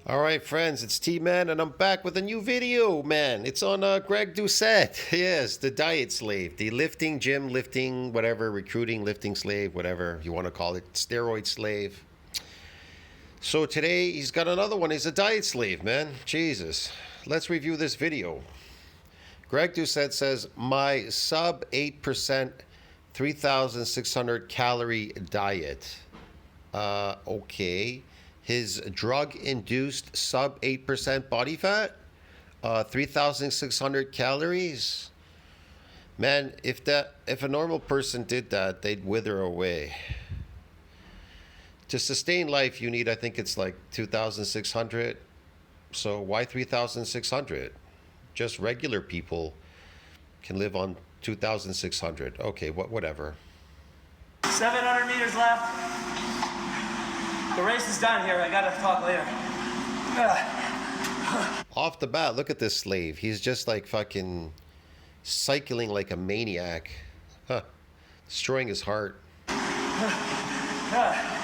All right, friends, it's T-Man, and I'm back with a new video, man. It's on Greg Doucette. Yes, the diet slave, the lifting, gym lifting, whatever, recruiting, lifting slave, whatever you want to call it, steroid slave. So today he's got another one. He's a diet slave, man. Jesus. Let's review this video. Greg Doucette says, my sub 8%, 3,600 calorie diet. Okay. His drug-induced sub 8% body fat, 3,600 calories. Man, if a normal person did that, they'd wither away. To sustain life, you need, I think it's like 2,600. So why 3,600? Just regular people can live on 2,600. Okay, whatever. 700 meters left. The race is done here. I gotta talk later. Off the bat, look at this slave. He's just like fucking cycling like a maniac. Huh. Destroying his heart.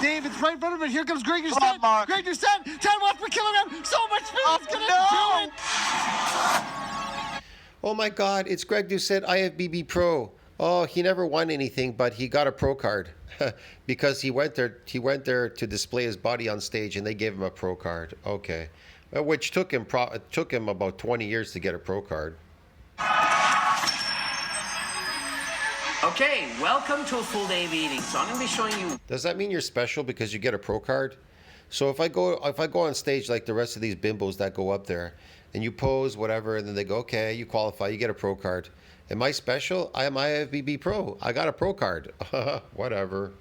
Dave, it's right in front of me. Here comes Greg Doucette. Greg Doucette, 10 watts per kilogram. So much speed. It's gonna do it. Oh my God, it's Greg Doucette, IFBB Pro. Oh, he never won anything, but he got a pro card because he went there to display his body on stage, and they gave him a pro card. Okay, which took him about 20 years to get a pro card. Okay, welcome to a full day of eating. So I'm going to be showing you. Does that mean you're special because you get a pro card? So if I go on stage like the rest of these bimbos that go up there, and you pose whatever, and then they go, okay, you qualify, you get a pro card. Am I special? I am IFBB Pro. I got a pro card. Whatever.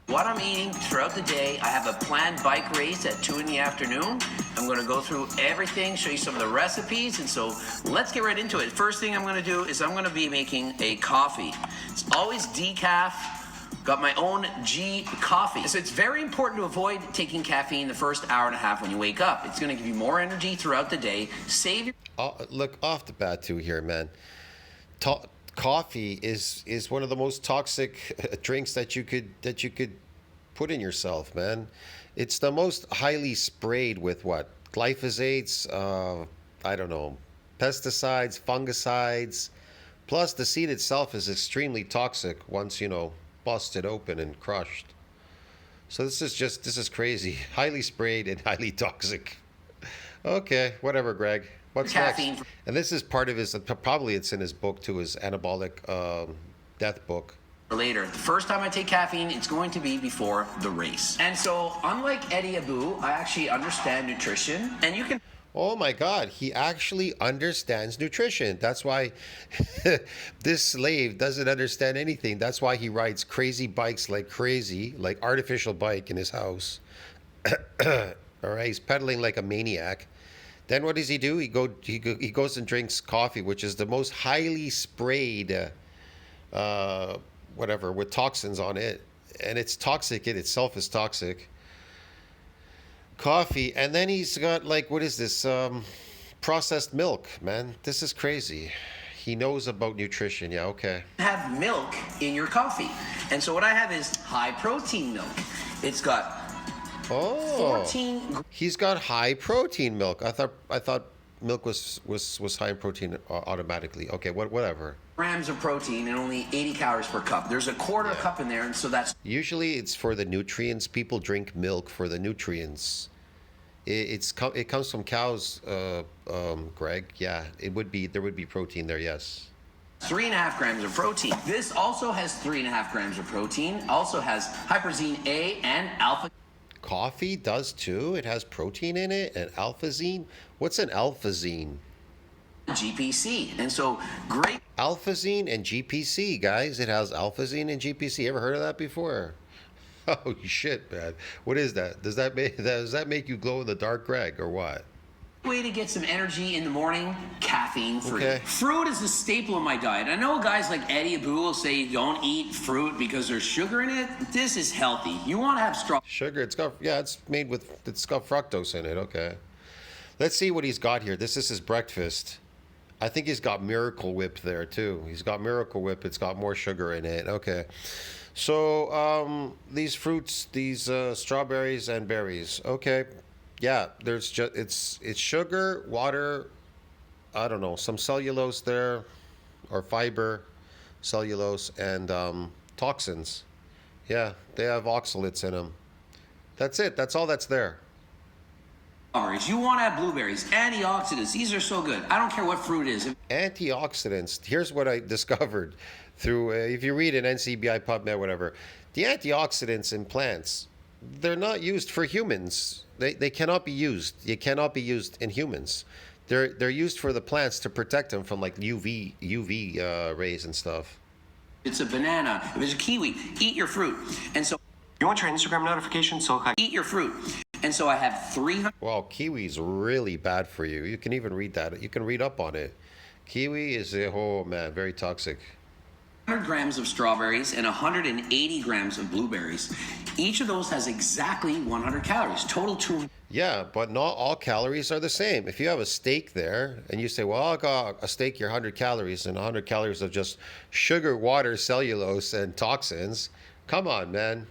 What I'm eating throughout the day. I have a planned bike race at 2 in the afternoon. I'm going to go through everything, show you some of the recipes, and so let's get right into it. First thing I'm going to do is I'm going to be making a coffee. It's always decaf. Got my own G coffee. So it's very important to avoid taking caffeine the first hour and a half when you wake up. It's going to give you more energy throughout the day. Save your... Look, off the bat too here, man. Coffee is one of the most toxic drinks that you could put in yourself, man. It's the most highly sprayed with what? Glyphosates, I don't know, pesticides, fungicides. Plus the seed itself is extremely toxic once, busted open and crushed. So this is crazy. Highly sprayed and highly toxic. Okay, whatever, Greg. What's caffeine next? And this is part of his, probably it's in his book too, his anabolic death book. Later. The first time I take caffeine, it's going to be before the race. And so, unlike Eddie Abu, I actually understand nutrition, and you can... Oh my God, he actually understands nutrition. That's why this slave doesn't understand anything. That's why he rides crazy bikes like crazy, like artificial bike in his house. All right, he's pedaling like a maniac. Then what does he do? He goes and drinks coffee, which is the most highly sprayed, whatever, with toxins on it. And it's toxic. It itself is toxic. Coffee. And then he's got, like, what is this? Processed milk, man. This is crazy. He knows about nutrition. Yeah, okay. Have milk in your coffee. And so what I have is high protein milk. It's got 14... He's got high protein milk. I thought milk was high in protein automatically. Okay, whatever. grams of protein and only 80 calories per cup. There's a quarter cup in there, and so that's... Usually it's for the nutrients. People drink milk for the nutrients. It comes from cows, Greg. Yeah, there would be protein there, yes. 3.5 grams of protein. This also has 3.5 grams of protein. Also has hyperzine A and alpha. Coffee does too. It has protein in it and alphazine. What's an alphazine? GPC. And so great. Alphazine and GPC, guys. It has alphazine and GPC. Ever heard of that before? Oh shit, man. What is that? Does that make you glow in the dark, Greg, or what? Way to get some energy in the morning, caffeine free. Okay. Fruit is a staple in my diet. I know guys like Eddie Abu will say don't eat fruit because there's sugar in it. This is healthy. You want to have strong sugar. It's got fructose in it. Okay. Let's see what he's got here. This is his breakfast. I think he's got Miracle Whip there too. He's got Miracle Whip. It's got more sugar in it. Okay. So these fruits, these strawberries and berries. Okay. yeah, there's just it's sugar, water, I don't know, some cellulose there, or fiber, cellulose, and toxins. Yeah, they have oxalates in them. That's it. That's all that's there. You want to have blueberries, antioxidants. These are so good. I don't care what fruit it is. Antioxidants. Here's what I discovered through, if you read an NCBI, PubMed, whatever, the antioxidants in plants, they're not used for humans. They cannot be used. It cannot be used in humans. They're used for the plants to protect them from like UV rays and stuff. It's a banana. If it's a kiwi, eat your fruit. And so You want your Instagram notification? So eat your fruit. And so I have 300 Well, kiwi's really bad for you. You can even read that. You can read up on it. Kiwi is, oh man, very toxic. grams of strawberries and 180 grams of blueberries. Each of those has exactly 100 calories. Total 200. Yeah, but not all calories are the same. If you have a steak there and you say, well, I got a steak, you're 100 calories, and 100 calories of just sugar, water, cellulose, and toxins. Come on, man.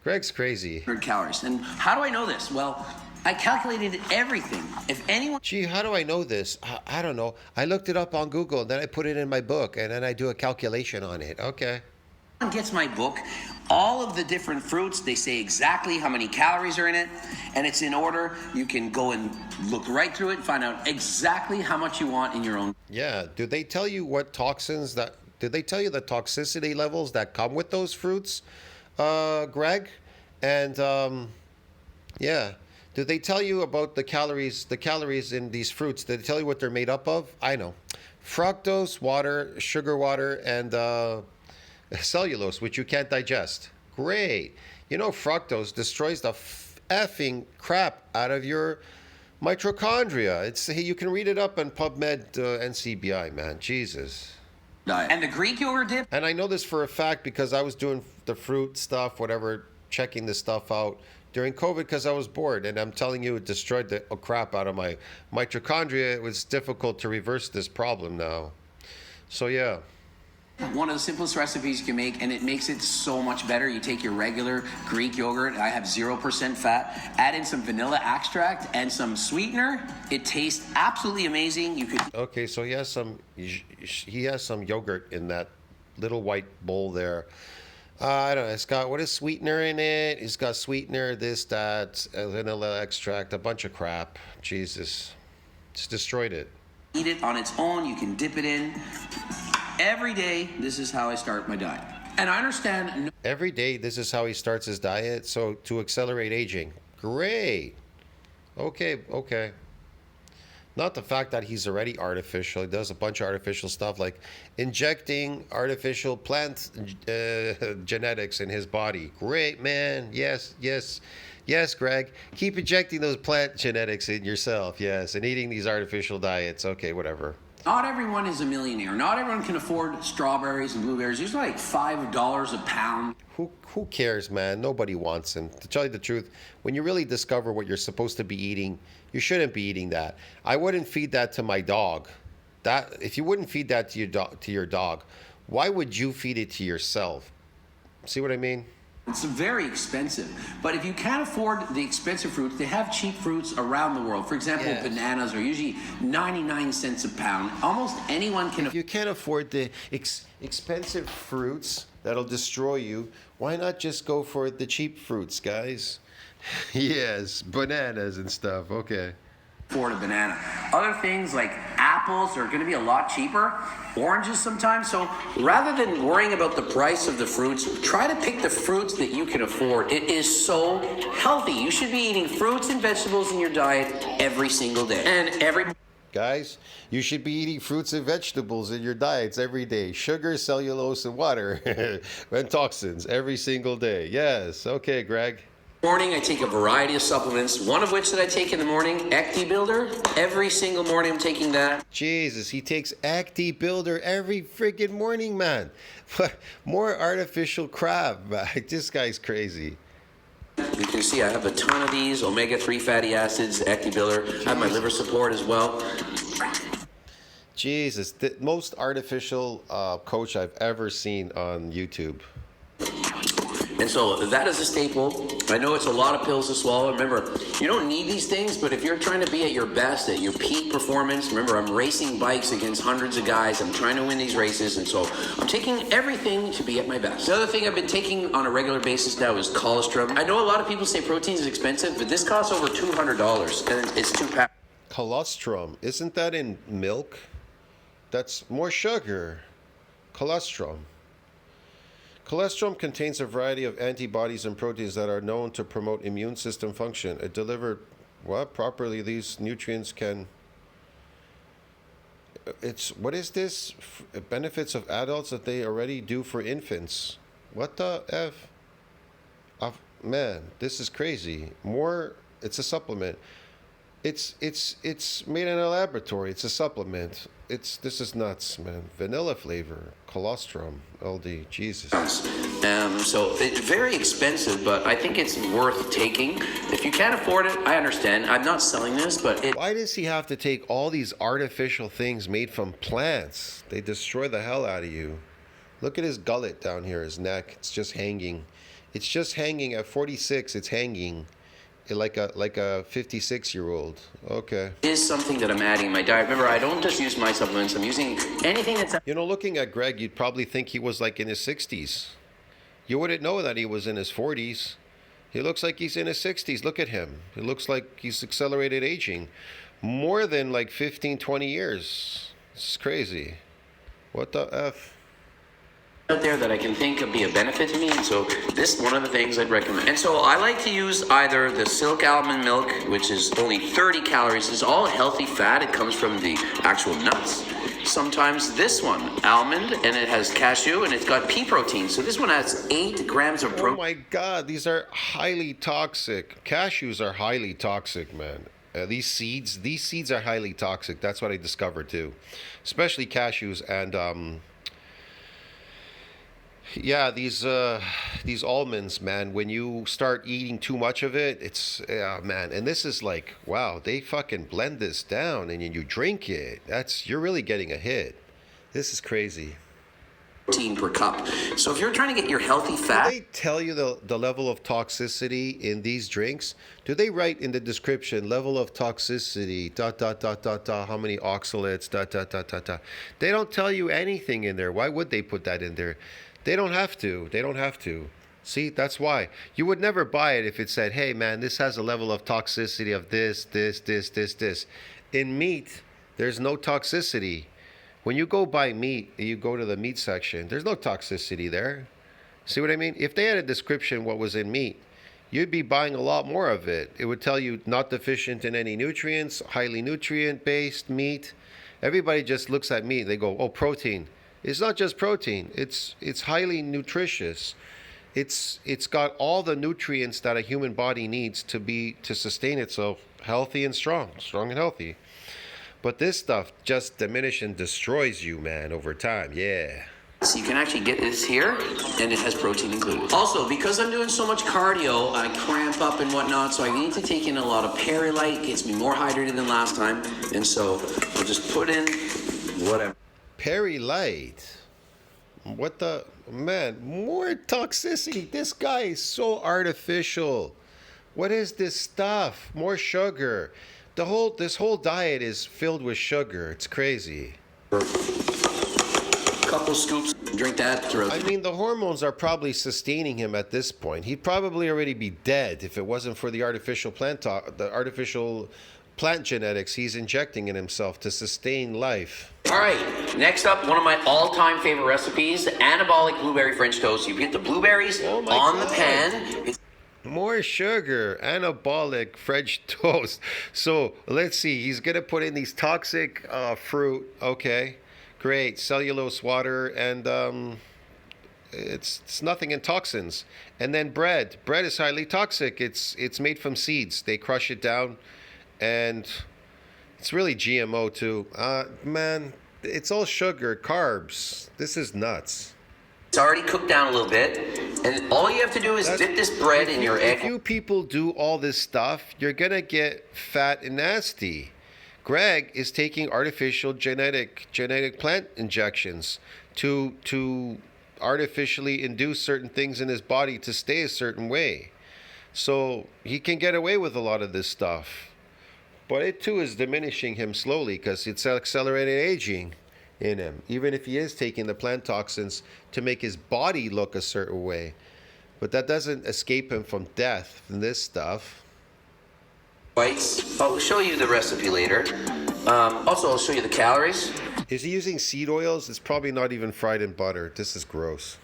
Greg's crazy. 100 calories. And how do I know this? Well, I calculated everything. If anyone Gee, how do I know this? I don't know. I looked it up on Google, and then I put it in my book, and then I do a calculation on it. Okay. gets my book, all of the different fruits, they say exactly how many calories are in it, and it's in order. You can go and look right through it and find out exactly how much you want in your own. Yeah. Do they tell you what toxins that? Did they tell you the toxicity levels that come with those fruits, Greg? And yeah. Did they tell you about the calories in these fruits? Did they tell you what they're made up of? I know. Fructose, water, sugar water, and cellulose, which you can't digest. Great. You know, fructose destroys the effing crap out of your mitochondria. You can read it up on PubMed NCBI, man. Jesus. And the Greek yogurt dip? And I know this for a fact because I was doing the fruit stuff, whatever, checking this stuff out during COVID because I was bored, and I'm telling you, it destroyed the crap out of my mitochondria. It was difficult to reverse this problem now. So yeah. One of the simplest recipes you can make, and it makes it so much better. You take your regular Greek yogurt, I have 0% fat, add in some vanilla extract and some sweetener. It tastes absolutely amazing. You could. Okay, so he has some yogurt in that little white bowl there. I don't know. It's got, what is sweetener in it? It's got sweetener, this, that, vanilla extract, a bunch of crap. Jesus. It's destroyed it. Eat it on its own. You can dip it in. Every day, this is how I start my diet. And I understand. Every day, this is how he starts his diet. So to accelerate aging. Great. Okay. Not the fact that he's already artificial. He does a bunch of artificial stuff like injecting artificial plant genetics in his body. Great, man. Yes, Greg. Keep injecting those plant genetics in yourself. Yes, and eating these artificial diets. Okay, whatever. Not everyone is a millionaire. Not everyone can afford strawberries and blueberries. There's like $5 a pound. Who cares, man? Nobody wants them. To tell you the truth, when you really discover what you're supposed to be eating, you shouldn't be eating that. I wouldn't feed that to my dog. If you wouldn't feed that to your dog, why would you feed it to yourself? See what I mean? It's very expensive. But if you can't afford the expensive fruits, they have cheap fruits around the world. For example, Yes. Bananas are usually 99 cents a pound. Almost anyone can. If you can't afford the expensive fruits that'll destroy you, why not just go for the cheap fruits, guys? Yes, bananas and stuff. Okay. Afford a banana. Other things like apples are going to be a lot cheaper. Oranges sometimes. So rather than worrying about the price of the fruits, try to pick the fruits that you can afford. It is so healthy. You should be eating fruits and vegetables in your diet every single day. And Guys, you should be eating fruits and vegetables in your diets every day. Sugar, cellulose, and water. And toxins every single day. Yes. Okay, Greg. morning, I take a variety of supplements, one of which that I take in the morning, Ecti Builder. Every single morning I'm taking that. Jesus, he takes Acti Builder every freaking morning, man. More artificial crap, man. This guy's crazy. You can see I have a ton of these, omega-3 fatty acids, Ecti Builder. I have my liver support as well. Jesus, the most artificial coach I've ever seen on YouTube. And so that is a staple. I know it's a lot of pills to swallow. Remember, you don't need these things, but if you're trying to be at your best, at your peak performance, remember, I'm racing bikes against hundreds of guys. I'm trying to win these races, and so I'm taking everything to be at my best. The other thing I've been taking on a regular basis now is colostrum. I know a lot of people say protein is expensive, but this costs over $200, and it's 2 packs. Colostrum, isn't that in milk? That's more sugar. Colostrum. Colostrum contains a variety of antibodies and proteins that are known to promote immune system function. It delivered properly. These nutrients can. What is this? Benefits of adults that they already do for infants. What the F? Man, this is crazy. It's a supplement. It's made in a laboratory. It's a supplement. This is nuts, man. Vanilla flavor, colostrum, LD, Jesus. So it's very expensive, but I think it's worth taking. If you can't afford it, I understand. I'm not selling this, but Why does he have to take all these artificial things made from plants? They destroy the hell out of you. Look at his gullet down here, his neck. It's just hanging. It's just hanging at 46. It's hanging. Like a 56-year-old. Okay. Is something that I'm adding in my diet. Remember, I don't just use my supplements. I'm using anything that's... Looking at Greg, you'd probably think he was like in his 60s. You wouldn't know that he was in his 40s. He looks like he's in his 60s. Look at him. It looks like he's accelerated aging. More than like 15, 20 years. It's crazy. What the F? Out there that I can think would be a benefit to me, and so this is one of the things I'd recommend. And so I like to use either the silk almond milk, which is only 30 calories. It's all healthy fat. It comes from the actual nuts. Sometimes this one, almond, and it has cashew, and it's got pea protein. So this one has 8 grams of protein. Oh my God, these are highly toxic. Cashews are highly toxic, man. These seeds are highly toxic. That's what I discovered too, especially cashews and yeah, these almonds, man. When you start eating too much of it, it's man. And this is like, wow, they fucking blend this down, and you drink it. You're really getting a hit. This is crazy. Protein per cup. So if you're trying to get your healthy fat, do they tell you the level of toxicity in these drinks? Do they write in the description level of toxicity? ... How many oxalates? ... They don't tell you anything in there. Why would they put that in there? They don't have to. They don't have to. See, that's why. You would never buy it if it said, hey, man, this has a level of toxicity of this. In meat, there's no toxicity. When you go buy meat, you go to the meat section, there's no toxicity there. See what I mean? If they had a description what was in meat, you'd be buying a lot more of it. It would tell you not deficient in any nutrients, highly nutrient-based meat. Everybody just looks at meat. They go, oh, protein. It's not just protein. It's highly nutritious. It's got all the nutrients that a human body needs to sustain itself healthy and strong and healthy. But this stuff just diminishes and destroys you, man, over time. Yeah. so you can actually get this here, and it has protein included. Also, because I'm doing so much cardio, I cramp up and whatnot, so I need to take in a lot of Perrylite. Gets me more hydrated than last time, and so I'll just put in whatever. Perrylite. What the man? More toxicity. This guy is so artificial. What is this stuff? More sugar. This whole diet is filled with sugar. It's crazy. Couple scoops, drink that throughout. I mean, the hormones are probably sustaining him at this point. He'd probably already be dead if it wasn't for the artificial plant genetics he's injecting in himself to sustain life. All right, next up, one of my all-time favorite recipes, anabolic blueberry French toast. You get the blueberries on the pan. More sugar, anabolic French toast. So let's see, he's gonna put in these toxic fruit. Okay, great, cellulose water, and it's nothing in toxins. And then bread. Bread is highly toxic. It's made from seeds. They crush it down, and it's really GMO too. Man, it's all sugar, carbs. This is nuts. It's already cooked down a little bit, and all you have to do is dip this bread in your egg. If you people do all this stuff, you're gonna get fat and nasty. Greg is taking artificial genetic plant injections to artificially induce certain things in his body to stay a certain way. So he can get away with a lot of this stuff. But it too is diminishing him slowly because it's accelerating aging in him. Even if he is taking the plant toxins to make his body look a certain way. But that doesn't escape him from death from this stuff. Whites. I'll show you the recipe later. Also, I'll show you the calories. Is he using seed oils? It's probably not even fried in butter. This is gross.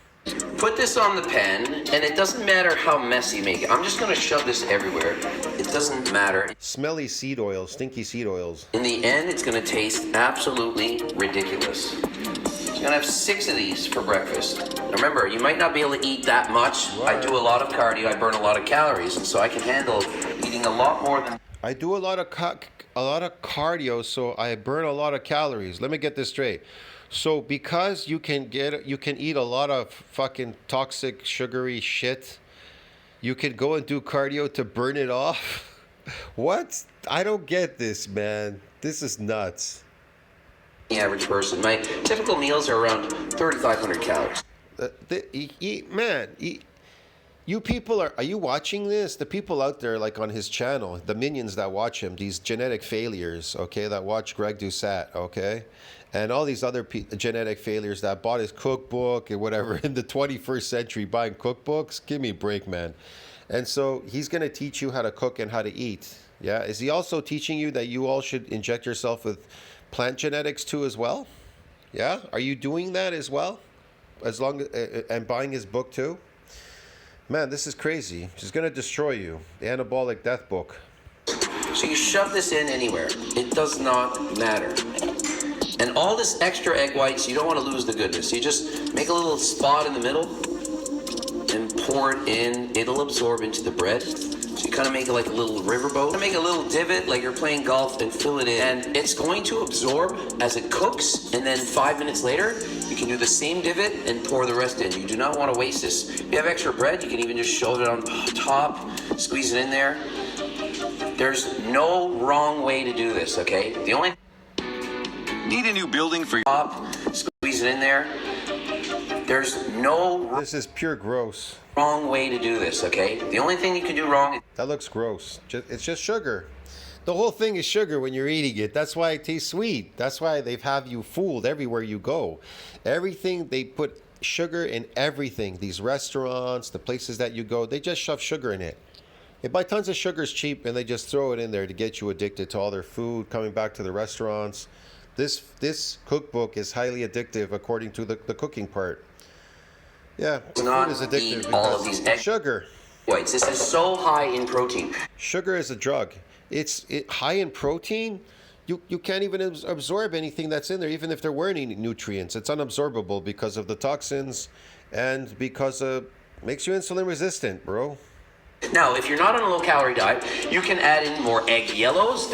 Put this on the pan, and it doesn't matter how messy you make it. I'm just going to shove this everywhere. It doesn't matter. Smelly seed oils, stinky seed oils. In the end, it's going to taste absolutely ridiculous. You're going to have 6 of these for breakfast. Now remember, you might not be able to eat that much. Right. I do a lot of cardio. I burn a lot of calories, and so I can handle eating a lot more than... I do a lot of cardio, so I burn a lot of calories. Let me get this straight. So because you can eat a lot of fucking toxic sugary shit, you can go and do cardio to burn it off? What? I don't get this, man. This is nuts. The average person. My typical meals are around 3,500 calories. You people are you watching this? The people out there, like on his channel, the minions that watch him, these genetic failures, okay, that watch Greg Doucette, okay, and all these other genetic failures that bought his cookbook and whatever in the 21st century buying cookbooks. Give me a break, man. And so he's going to teach you how to cook and how to eat. Yeah. Is he also teaching you that you all should inject yourself with plant genetics too as well? Yeah. Are you doing that as well? As long as, and buying his book too? Man, this is crazy. She's going to destroy you. The Anabolic Death Book. So you shove this in anywhere. It does not matter. And all this extra egg whites, you don't want to lose the goodness. You just make a little spot in the middle and pour it in. It'll absorb into the bread. So you kind of make it like a little riverboat. Make a little divot like you're playing golf and fill it in. And it's going to absorb as it cooks. And then 5 minutes later, you can do the same divot and pour the rest in. You do not want to waste this. If you have extra bread, you can even just shove it on top, squeeze it in there. There's no wrong way to do this, okay? The only... Need a new building for your... Top, squeeze it in there. There's no... This is pure gross. Wrong way to do this, okay? The only thing you can do wrong is... That looks gross. It's just sugar. The whole thing is sugar when you're eating it. That's why it tastes sweet. That's why they have you fooled everywhere you go. Everything, they put sugar in everything. These restaurants, the places that you go, they just shove sugar in it. They buy tons of sugars cheap and they just throw it in there to get you addicted to all their food, coming back to the restaurants. This cookbook is highly addictive according to the cooking part. Yeah, food is addictive eat all of because these egg sugar. whites. This is so high in protein. Sugar is a drug. It's high in protein. You can't even absorb anything that's in there, even if there were any nutrients. It's unabsorbable because of the toxins and because makes you insulin resistant, bro. Now, if you're not on a low-calorie diet, you can add in more egg yellows,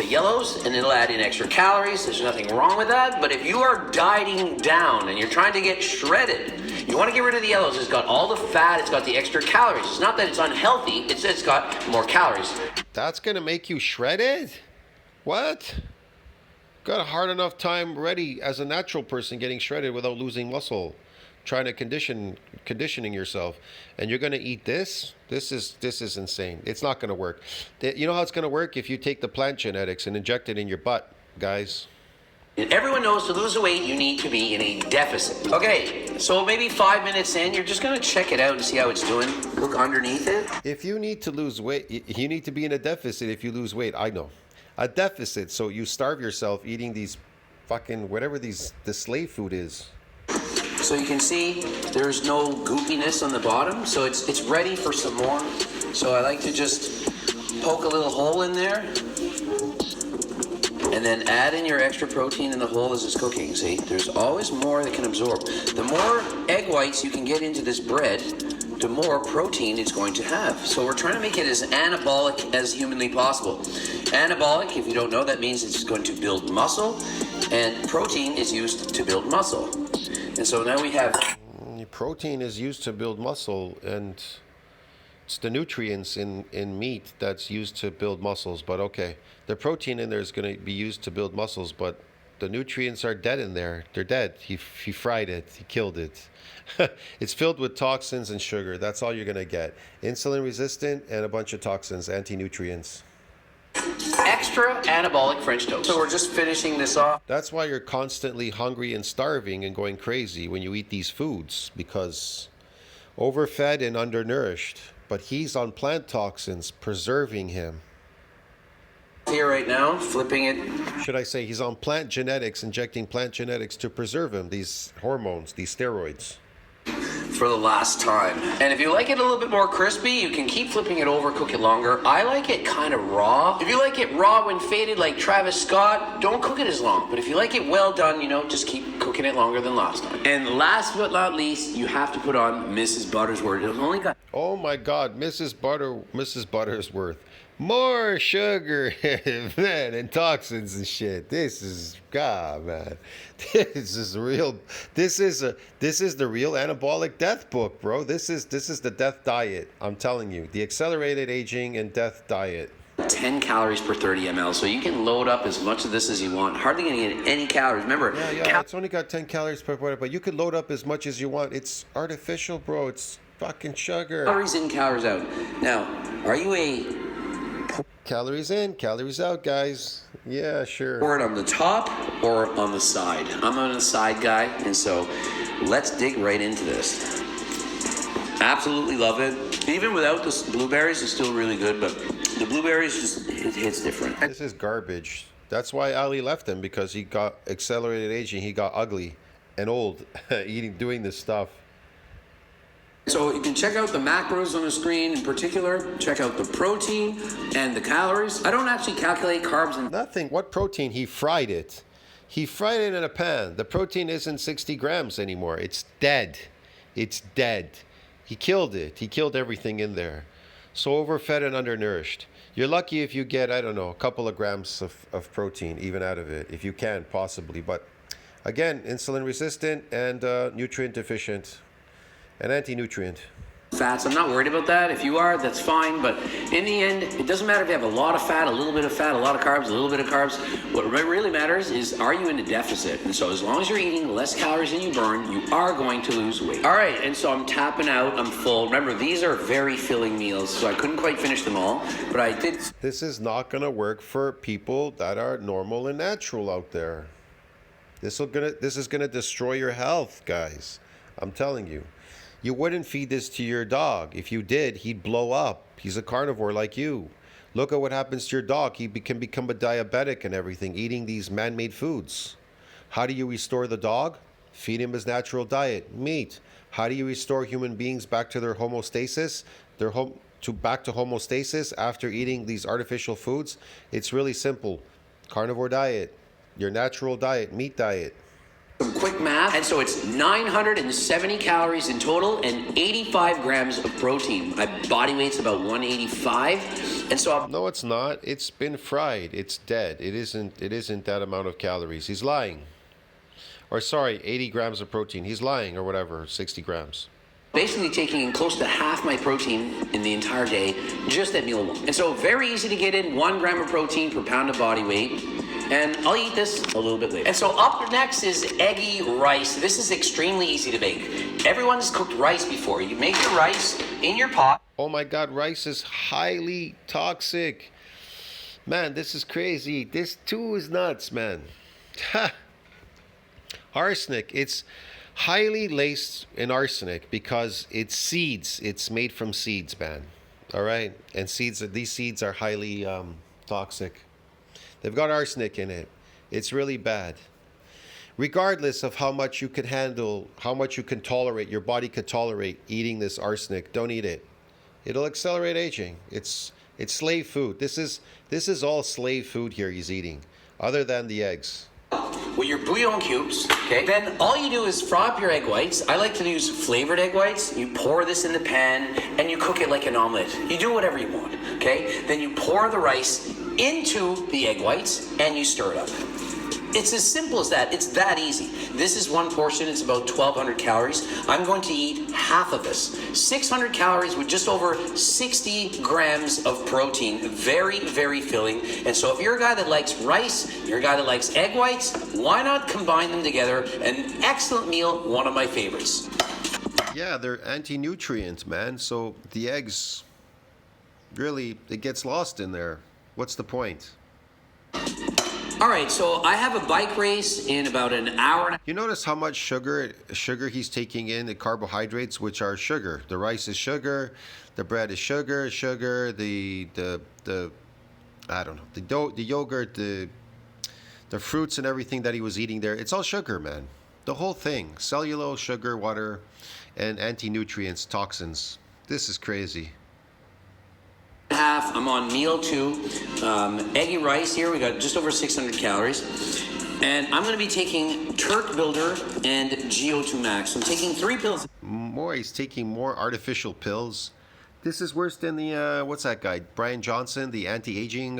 and it'll add in extra calories. There's nothing wrong with that. But if you are dieting down and you're trying to get shredded, you want to get rid of the yellows. It's got all the fat. It's got the extra calories. It's not that it's unhealthy. It's got more calories. That's going to make you shredded? What? Got a hard enough time already as a natural person getting shredded without losing muscle. Trying to conditioning yourself, and you're going to eat this. This is insane. It's not going to work. You know how it's going to work? If you take the plant genetics and inject it in your butt, guys. And everyone knows to lose weight, you need to be in a deficit. Okay, so maybe 5 minutes in, you're just going to check it out and see how it's doing. Look underneath it. If you need to lose weight, you need to be in a deficit. If you lose weight, I know, a deficit. So you starve yourself eating these fucking whatever the slave food is. So you can see there's no goopiness on the bottom, so it's ready for some more. So I like to just poke a little hole in there and then add in your extra protein in the hole as it's cooking. See, there's always more that can absorb. The more egg whites you can get into this bread, the more protein it's going to have. So we're trying to make it as anabolic as humanly possible. Anabolic, if you don't know, that means it's going to build muscle, and protein is used to build muscle. And so now we have... Protein is used to build muscle, and it's the nutrients in meat that's used to build muscles. But okay, the protein in there is going to be used to build muscles, but The nutrients are dead in there. They're dead. He fried it. He killed it. It's filled with toxins and sugar. That's all you're going to get. Insulin resistant and a bunch of toxins, anti-nutrients. Extra anabolic French toast. So we're just finishing this off. That's why you're constantly hungry and starving and going crazy when you eat these foods, because overfed and undernourished. But he's on plant toxins, preserving him. Here right now, flipping it. Should I say he's on plant genetics, injecting plant genetics to preserve him, these hormones, these steroids. For the last time. And if you like it a little bit more crispy, you can keep flipping it over, cook it longer. I like it kind of raw. If you like it raw when faded like Travis Scott, don't cook it as long. But if you like it well done, you know, just keep cooking it longer than last time. And last but not least, you have to put on Mrs. Buttersworth. It only got... Oh my God, Mrs. Buttersworth. More sugar, man, and toxins and shit. This is, God, man. This is real. This is the real anabolic death book, bro. This is the death diet. I'm telling you, the accelerated aging and death diet. 10 calories per 30 ml, so you can load up as much of this as you want. Hardly gonna get any calories. Remember, yeah, it's only got 10 calories per whatever, but you could load up as much as you want. It's artificial, bro. It's fucking sugar. Calories in, calories out. Now, are you a calories in, calories out, guys? Yeah, sure. pour it on the top or on the side? I'm on the side guy, and so let's dig right into this. Absolutely love it. Even without the blueberries, it's still really good, but the blueberries just, it hits different. This is garbage. That's why Ali left him, because he got accelerated aging. He got ugly and old doing this stuff. So you can check out the macros on the screen in particular, check out the protein and the calories. I don't actually calculate carbs and Nothing. What protein? He fried it. He fried it in a pan. The protein isn't 60 grams anymore. It's dead. It's dead. He killed it. He killed everything in there. So overfed and undernourished. You're lucky if you get, I don't know, a couple of grams of protein even out of it, if you can, possibly. But again, insulin resistant and nutrient deficient. An anti-nutrient. fats. I'm not worried about that. If you are, that's fine. But in the end, it doesn't matter if you have a lot of fat, a little bit of fat, a lot of carbs, a little bit of carbs. What really matters is, are you in a deficit? And so as long as you're eating less calories than you burn, you are going to lose weight. All right, and so I'm tapping out. I'm full. Remember, these are very filling meals, so I couldn't quite finish them all, but I did. This is not going to work for people that are normal and natural out there. This is gonna destroy your health, guys. I'm telling you. You wouldn't feed this to your dog. If you did, he'd blow up. He's a carnivore like you. Look at what happens to your dog. He can become a diabetic and everything, eating these man-made foods. How do you restore the dog? Feed him his natural diet, meat. How do you restore human beings back to their homeostasis? Back to homeostasis after eating these artificial foods? It's really simple. Carnivore diet, your natural diet, meat diet. Some quick math, and so it's 970 calories in total and 85 grams of protein. My body weight's about 185, and so No, it's not. It's been fried. It's dead. It isn't that amount of calories. He's lying. Or sorry, 80 grams of protein. He's lying, or whatever, 60 grams. Basically taking in close to half my protein in the entire day, just at meal one. And so very easy to get in, 1 gram of protein per pound of body weight. And I'll eat this a little bit later. And so up next is eggy rice. This is extremely easy to make. Everyone's cooked rice before. You make your rice in your pot. Oh my God, rice is highly toxic. Man, this is crazy. This too is nuts, man. Arsenic, it's highly laced in arsenic because it's seeds. It's made from seeds, man. All right? And these seeds are highly toxic. They've got arsenic in it. It's really bad. Regardless of how much you can handle, how much you can tolerate, your body could tolerate eating this arsenic, don't eat it. It'll accelerate aging. It's slave food. This is all slave food here he's eating, other than the eggs. With your bouillon cubes, okay? Then all you do is fry up your egg whites. I like to use flavored egg whites. You pour this in the pan and you cook it like an omelet. You do whatever you want, okay? Then you pour the rice into the egg whites and you stir it up. It's as simple as that. It's that easy. This is one portion. It's about 1,200 calories. I'm going to eat half of this. 600 calories with just over 60 grams of protein. Very, very filling. And so if you're a guy that likes rice, you're a guy that likes egg whites, why not combine them together? An excellent meal, one of my favorites. Yeah, they're anti-nutrients, man. So the eggs, really, it gets lost in there. What's the point? All right, so I have a bike race in about an hour. You notice how much sugar he's taking in, the carbohydrates, which are sugar. The rice is sugar, the bread is sugar, the I don't know, the dough, the yogurt, the fruits and everything that he was eating there. It's all sugar, man. The whole thing. Cellulose, sugar, water, and anti-nutrients, toxins. This is crazy. Half. I'm on meal 2. Eggy rice here. We got just over 600 calories. And I'm going to be taking Turk Builder and GO2 Max. I'm taking 3 pills. He's taking more artificial pills. This is worse than the, what's that guy? Brian Johnson, the anti-aging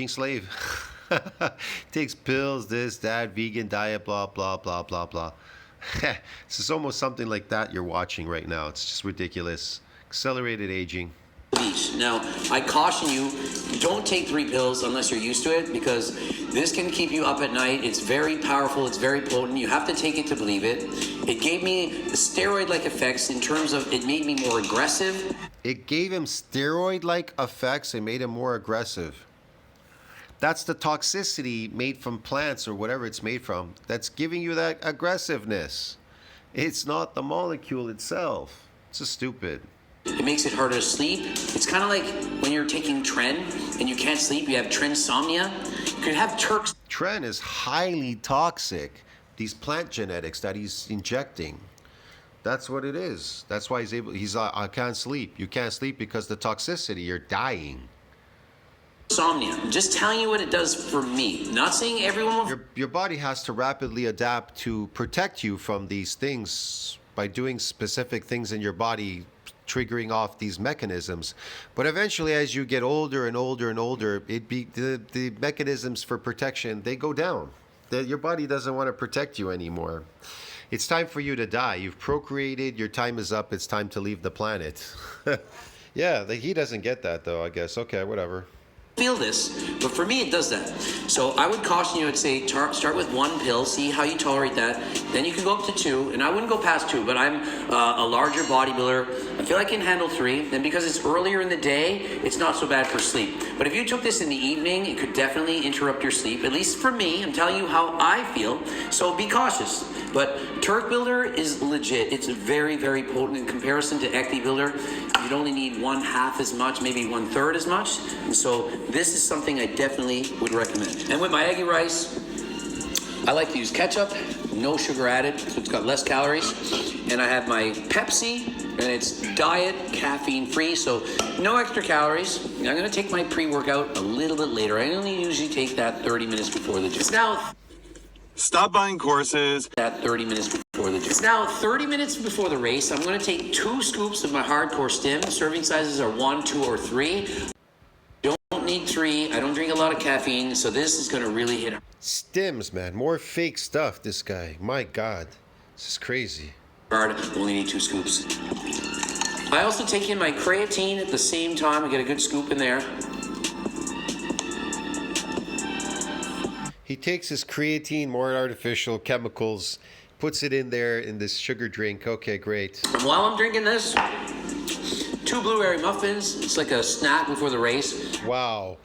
slave. Takes pills, this, that, vegan diet, blah, blah, blah, blah, blah. This is almost something like that you're watching right now. It's just ridiculous. Accelerated aging. Now, I caution you, don't take 3 pills unless you're used to it, because this can keep you up at night. It's very powerful. It's very potent. You have to take it to believe it. It gave me steroid-like effects in terms of it made me more aggressive. It gave him steroid-like effects and made him more aggressive. That's the toxicity made from plants or whatever it's made from that's giving you that aggressiveness. It's not the molecule itself. It's just stupid. It makes it harder to sleep. It's kind of like when you're taking Tren and you can't sleep, you have Trensomnia. You could have Turks. Tren is highly toxic. These plant genetics that he's injecting. That's what it is. That's why he's like, I can't sleep. You can't sleep because the toxicity, you're dying. Insomnia. I'm just telling you what it does for me. Not saying everyone will. Your body has to rapidly adapt to protect you from these things by doing specific things in your body, triggering off these mechanisms. But eventually, as you get older and older and older, the mechanisms for protection, they go down. Your body doesn't want to protect you anymore. It's time for you to die. You've procreated. Your time is up. It's time to leave the planet. Yeah, he doesn't get that, though, I guess. Okay, whatever. Feel this, but for me it does that. So I would caution you, I'd say start with 1 pill, see how you tolerate that. Then you can go up to 2, and I wouldn't go past 2, but I'm a larger bodybuilder. I feel I can handle 3. Then because it's earlier in the day, it's not so bad for sleep. But if you took this in the evening, it could definitely interrupt your sleep. At least for me, I'm telling you how I feel. So be cautious. But Turk Builder is legit. It's very, very potent in comparison to Ecti Builder. You'd only need 1/2 as much, maybe 1/3 as much. And so this is something I definitely would recommend. And with my eggy rice, I like to use ketchup, no sugar added, so it's got less calories. And I have my Pepsi, and it's diet, caffeine-free, so no extra calories. I'm going to take my pre-workout a little bit later. I only usually take that 30 minutes before the gym. It's now... Stop buying courses. That 30 minutes before the gym. It's now 30 minutes before the race. I'm going to take 2 scoops of my hardcore stim. Serving sizes are 1, 2, or 3. Don't need 3. I don't drink a lot of caffeine, so this is going to really hit. Stims, man. More fake stuff, this guy. My God. This is crazy. Hard. Only need 2 scoops. I also take in my creatine at the same time. I get a good scoop in there. He takes his creatine, more artificial chemicals, puts it in there in this sugar drink. Okay, great. And while I'm drinking this, 2 blueberry muffins. It's like a snack before the race. Wow.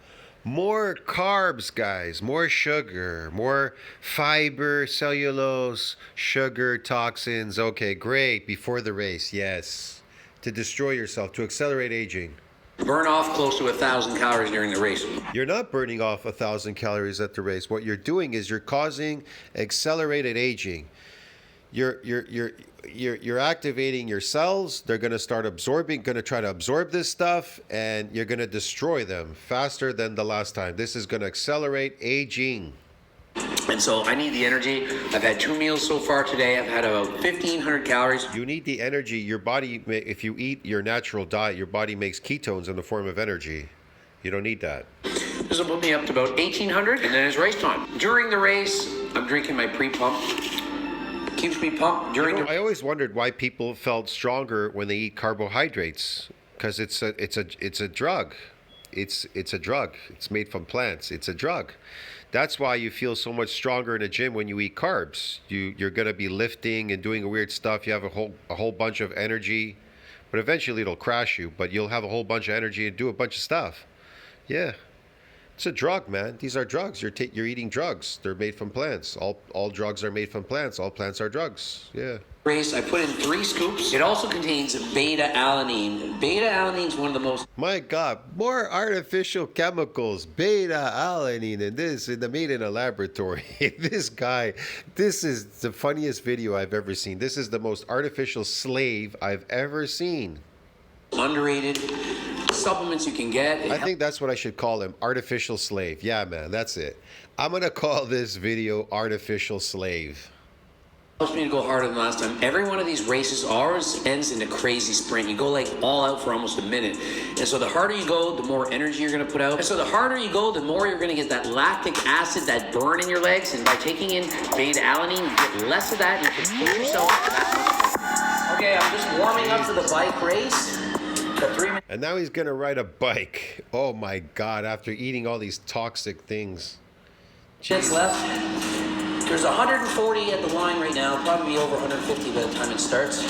More carbs, guys. More sugar. More fiber, cellulose, sugar, toxins. Okay, great. Before the race, yes. To destroy yourself, to accelerate aging. Burn off close to 1,000 calories during the race. You're not burning off 1,000 calories at the race. What you're doing is you're causing accelerated aging. You're activating your cells. They're going to start absorbing, going to try to absorb this stuff, and you're going to destroy them faster than the last time. This is going to accelerate aging. And so I need the energy. I've had 2 meals so far today. I've had about 1,500 calories. You need the energy. Your body, if you eat your natural diet, your body makes ketones in the form of energy. You don't need that. This will put me up to about 1,800, and then it's race time. During the race, I'm drinking my pre-pump. Keeps me pumped during the... I always wondered why people felt stronger when they eat carbohydrates, because it's a drug. It's a drug. It's made from plants. It's a drug. That's why you feel so much stronger in the gym when you eat carbs. You're going to be lifting and doing weird stuff. You have a whole bunch of energy, but eventually it'll crash you. But you'll have a whole bunch of energy and do a bunch of stuff. Yeah, it's a drug, man. These are drugs. You're eating drugs. They're made from plants. All drugs are made from plants. All plants are drugs. Yeah. Race, I put in 3 scoops. It also contains beta-alanine. Beta-alanine is one of the most... My God, more artificial chemicals, beta-alanine, and this, and made in a laboratory. This guy, this is the funniest video I've ever seen. This is the most artificial slave I've ever seen. Underrated supplements you can get. I think that's what I should call him, artificial slave. Yeah, man, that's it. I'm going to call this video Artificial Slave. Helps me to go harder than last time. Every one of these races always ends in a crazy sprint. You go like all out for almost a minute. And so the harder you go, the more energy you're going to put out. And so the harder you go, the more you're going to get that lactic acid, that burn in your legs. And by taking in beta-alanine, you get less of that. And you can push yourself. Okay, I'm just warming up for the bike race. And now he's going to ride a bike. Oh my God, after eating all these toxic things. Minutes left. There's 140 at the line right now, probably over 150 by the time it starts.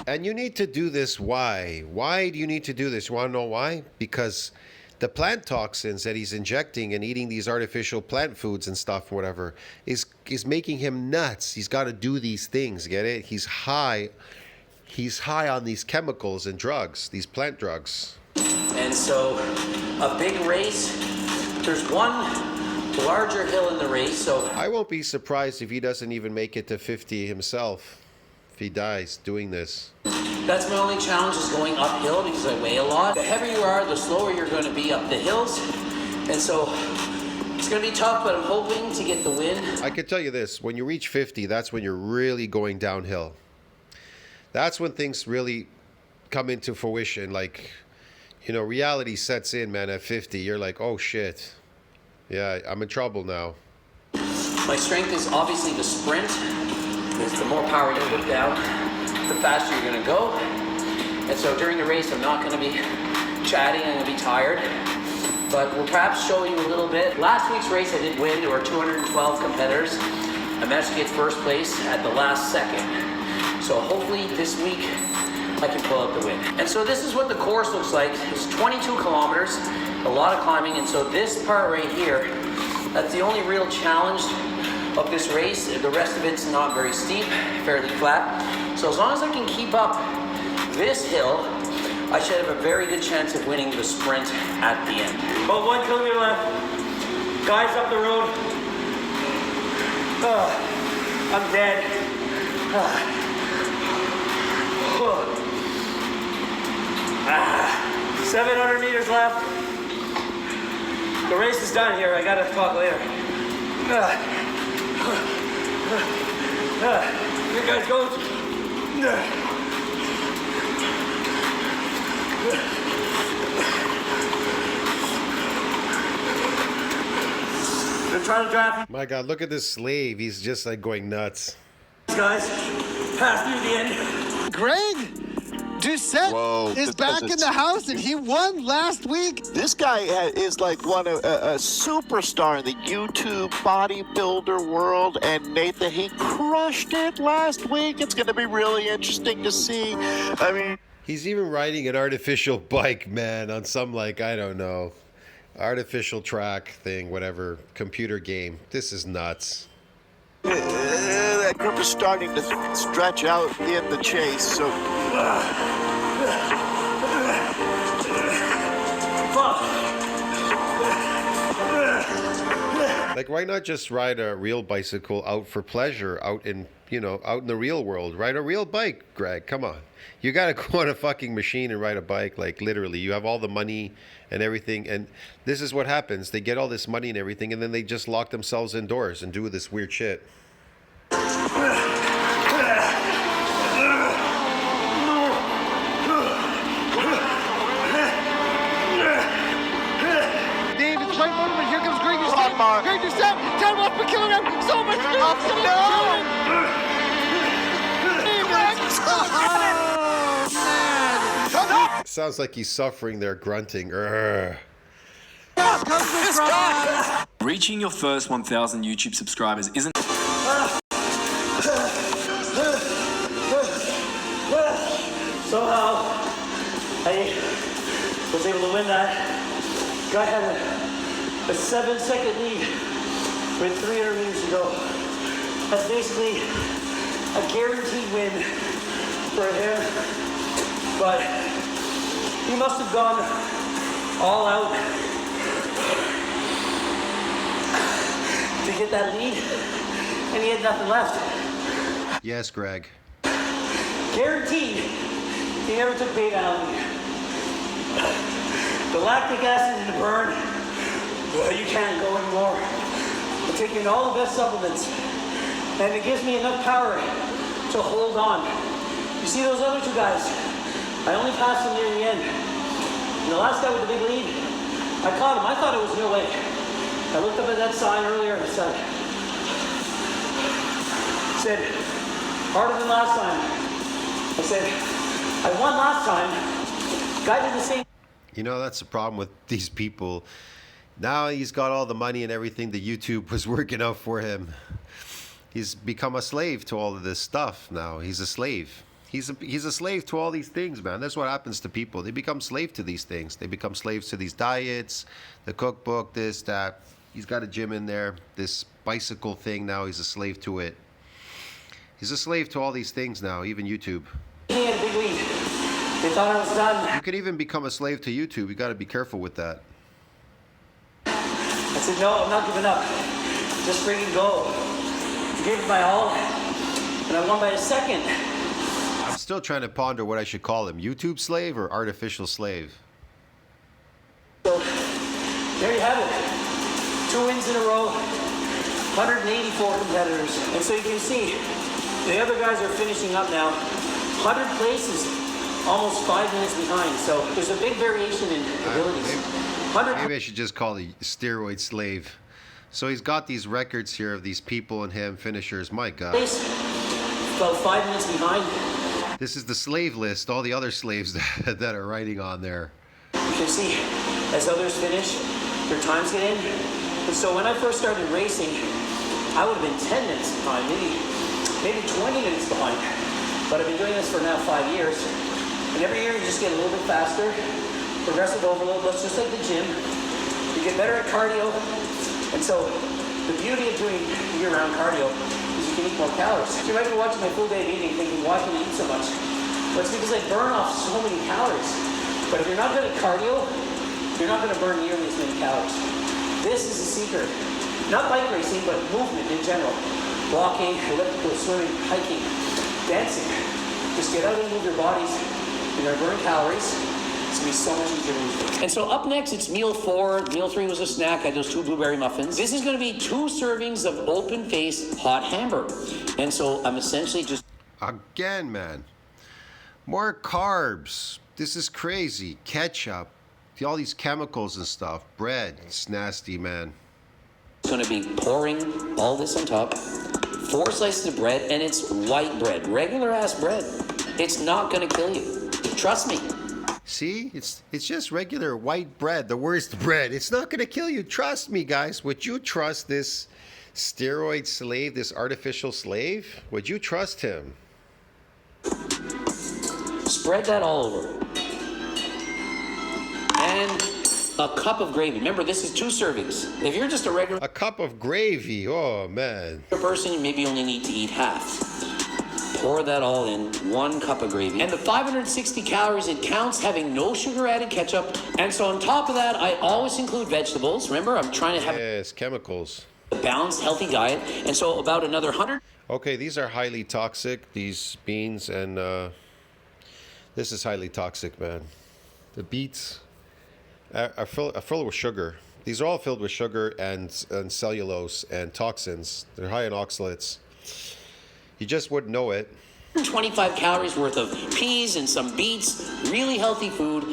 And you need to do this. Why? Why do you need to do this? You want to know why? Because the plant toxins that he's injecting and eating these artificial plant foods and stuff, whatever, is making him nuts. He's got to do these things, get it? He's high on these chemicals and drugs, these plant drugs. And so a big race, there's one larger hill in the race, so... I won't be surprised if he doesn't even make it to 50 himself, if he dies doing this. That's my only challenge, is going uphill, because I weigh a lot. The heavier you are, the slower you're going to be up the hills. And so it's going to be tough, but I'm hoping to get the win. I can tell you this, when you reach 50, that's when you're really going downhill. That's when things really come into fruition. Like, you know, reality sets in, man, at 50. You're like, oh shit. Yeah, I'm in trouble now. My strength is obviously the sprint. Because the more power you put down, the faster you're going to go. And so during the race, I'm not going to be chatting. I'm going to be tired. But we'll perhaps show you a little bit. Last week's race, I did win. There were 212 competitors. I managed to get first place at the last second. So hopefully this week, I can pull out the win. And so this is what the course looks like. It's 22 kilometers. A lot of climbing, and so this part right here, that's the only real challenge of this race. The rest of it's not very steep, fairly flat. So as long as I can keep up this hill, I should have a very good chance of winning the sprint at the end. About 1 kilometer left. Guys up the road. I'm dead. 700 meters left. The race is done here. I gotta talk later. Here guys goes. They're trying to drive me. My God, look at this slave. He's just like going nuts. Guys, pass through the end. Greg Doucette is back in the house, and he won last week. This guy is like a superstar in the YouTube bodybuilder world, and Nathan, he crushed it last week. It's going to be really interesting to see. I mean, he's even riding an artificial bike, man, on some, like, I don't know, artificial track thing, whatever, computer game. This is nuts. That group is starting to stretch out in the chase, so... Like, why not just ride a real bicycle out for pleasure, out in, you know, out in the real world? Ride a real bike, Greg, come on. You gotta go on a fucking machine and ride a bike, like, literally. You have all the money and everything, and this is what happens. They get all this money and everything, and then they just lock themselves indoors and do this weird shit. Dave, it's right over here. Great descent, 10 watts per kilogram. So much speed. It's gonna kill him. Sounds like he's suffering there, grunting. Urgh. Reaching your first 1,000 YouTube subscribers isn't... Somehow, I was able to win that. Guy had a 7-second lead with 300 meters to go. That's basically a guaranteed win for him. But he must have gone all out to get that lead, and he had nothing left. Yes, Greg. Guaranteed, he never took bait out of me. The lactic acid in the burn, well, you can't go anymore. I'm taking all the best supplements, and it gives me enough power to hold on. You see those other two guys? I only passed them near the end. And the last guy with the big lead, I caught him. I thought it was no way. I looked up at that sign earlier and said, harder than last time. I said, I won last time. Guy did the same. You know, that's the problem with these people. Now he's got all the money and everything that YouTube was working out for him. He's become a slave to all of this stuff now. He's a slave. He's a slave to all these things, man. That's what happens to people. They become slave to these things. They become slaves to these diets, the cookbook, this, that. He's got a gym in there. This bicycle thing now, he's a slave to it. He's a slave to all these things now, even YouTube. He had a big lead. They thought I was done. You could even become a slave to YouTube. You got to be careful with that. I said, no, I'm not giving up. Just freaking go. I gave it my all, and I won by a second. I'm still trying to ponder what I should call him. YouTube slave or artificial slave? So, there you have it. 2 wins in a row, 184 competitors. And so you can see, the other guys are finishing up now. 100 places, almost 5 minutes behind. So there's a big variation in abilities. Maybe I should just call the steroid slave. So he's got these records here of these people and him finishers. My God. About 5 minutes behind. This is the slave list, all the other slaves that are writing on there. You can see, as others finish, their times get in. And so when I first started racing, I would have been 10 minutes behind, maybe 20 minutes behind. But I've been doing this for now 5 years. And every year you just get a little bit faster. Progressive overload, that's just like the gym. You get better at cardio. And so the beauty of doing year-round cardio is you can eat more calories. So you might be watching my full day of eating thinking, why can you eat so much? Well, it's because I burn off so many calories. But if you're not good at cardio, you're not going to burn nearly as many calories. This is the secret. Not bike racing, but movement in general. Walking, elliptical, swimming, hiking, dancing. Just get out and move your bodies. You're going to burn calories. It's going to be so much easier to lose. And so up next, it's meal 4. Meal 3 was a snack. I had those 2 blueberry muffins. This is going to be 2 servings of open-faced hot hamburger. And so I'm essentially just... Again, man. More carbs. This is crazy. Ketchup. All these chemicals and stuff. Bread. It's nasty, man. Going to be pouring all this on top. 4 slices of bread, and it's white bread. Regular-ass bread. It's not going to kill you. Trust me. See? It's just regular white bread. The worst bread. It's not going to kill you. Trust me, guys. Would you trust this steroid slave, this artificial slave? Would you trust him? Spread that all over. And a cup of gravy. Remember, this is 2 servings. If you're just a regular A cup of gravy. Oh, man. person, you maybe only need to eat half. Pour that all in, 1 cup of gravy. And the 560 calories, it counts having no sugar added ketchup. And so on top of that, I always include vegetables. Remember, I'm trying to have Yes, chemicals. a balanced, healthy diet. And so about another 100. Okay, these are highly toxic, these beans, and this is highly toxic, man. The beets are filled with sugar. These are all filled with sugar and cellulose and toxins. They're high in oxalates. You just wouldn't know it. 25 calories worth of peas and some beets, really healthy food.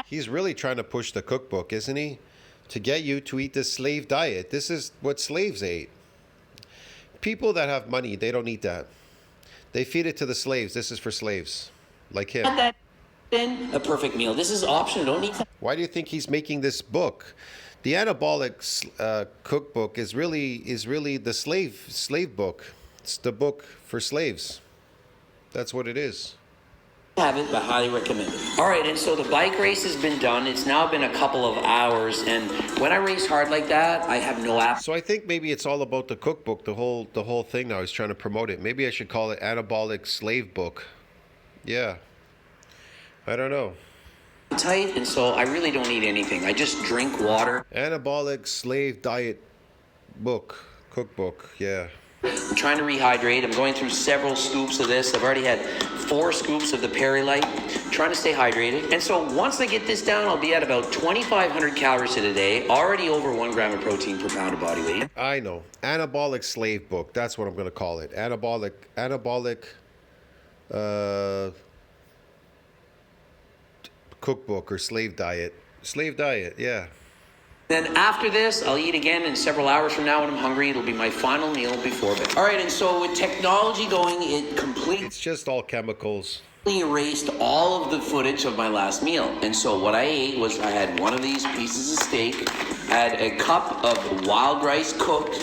He's really trying to push the cookbook, isn't he? to get you to eat this slave diet. This is what slaves ate. People that have money, they don't eat that. They feed it to the slaves. This is for slaves, like him. A perfect meal. This is optional. Don't eat that. Why do you think he's making this book? The anabolic cookbook is really the slave book. It's the book for slaves. That's what it is. Have it, but highly recommend it. All right, and so the bike race has been done. It's now been a couple of hours, and when I race hard like that, I have no app. So I think maybe it's all about the cookbook, the whole thing now. He's trying to promote it. Maybe I should call it Anabolic Slave Book. Yeah. I don't know. Tight, and so I really don't eat anything. I just drink water. Anabolic Slave Diet Book. Cookbook, yeah. I'm trying to rehydrate. I'm going through several scoops of this. I've already had 4 scoops of the Perry Light. Trying to stay hydrated. And so once I get this down, I'll be at about 2,500 calories a day, already over 1 gram of protein per pound of body weight. I know. Anabolic Slave Book. That's what I'm going to call it. Anabolic cookbook or slave diet. Slave diet, yeah. Then after this, I'll eat again in several hours from now when I'm hungry. It'll be my final meal before bed. All right, and so with technology going, it completely It's just all chemicals. erased all of the footage of my last meal. And so what I ate was I had one of these pieces of steak, I had a cup of wild rice cooked,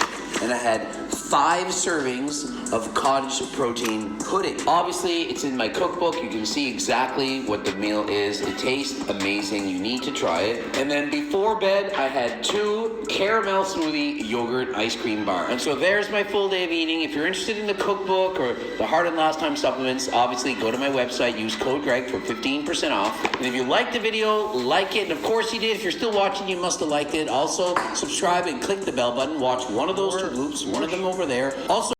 and I had 5 servings of cottage protein pudding. Obviously, it's in my cookbook. You can see exactly what the meal is. It tastes amazing. You need to try it. And then before bed, I had 2 caramel smoothie yogurt ice cream bar. And so there's my full day of eating. If you're interested in the cookbook or the Hard and Last Time supplements, obviously go to my website, use code Greg for 15% off. And if you liked the video, like it. And of course you did. If you're still watching, you must have liked it. Also, subscribe and click the bell button. Watch one of those 2 loops, one of them over there. Also,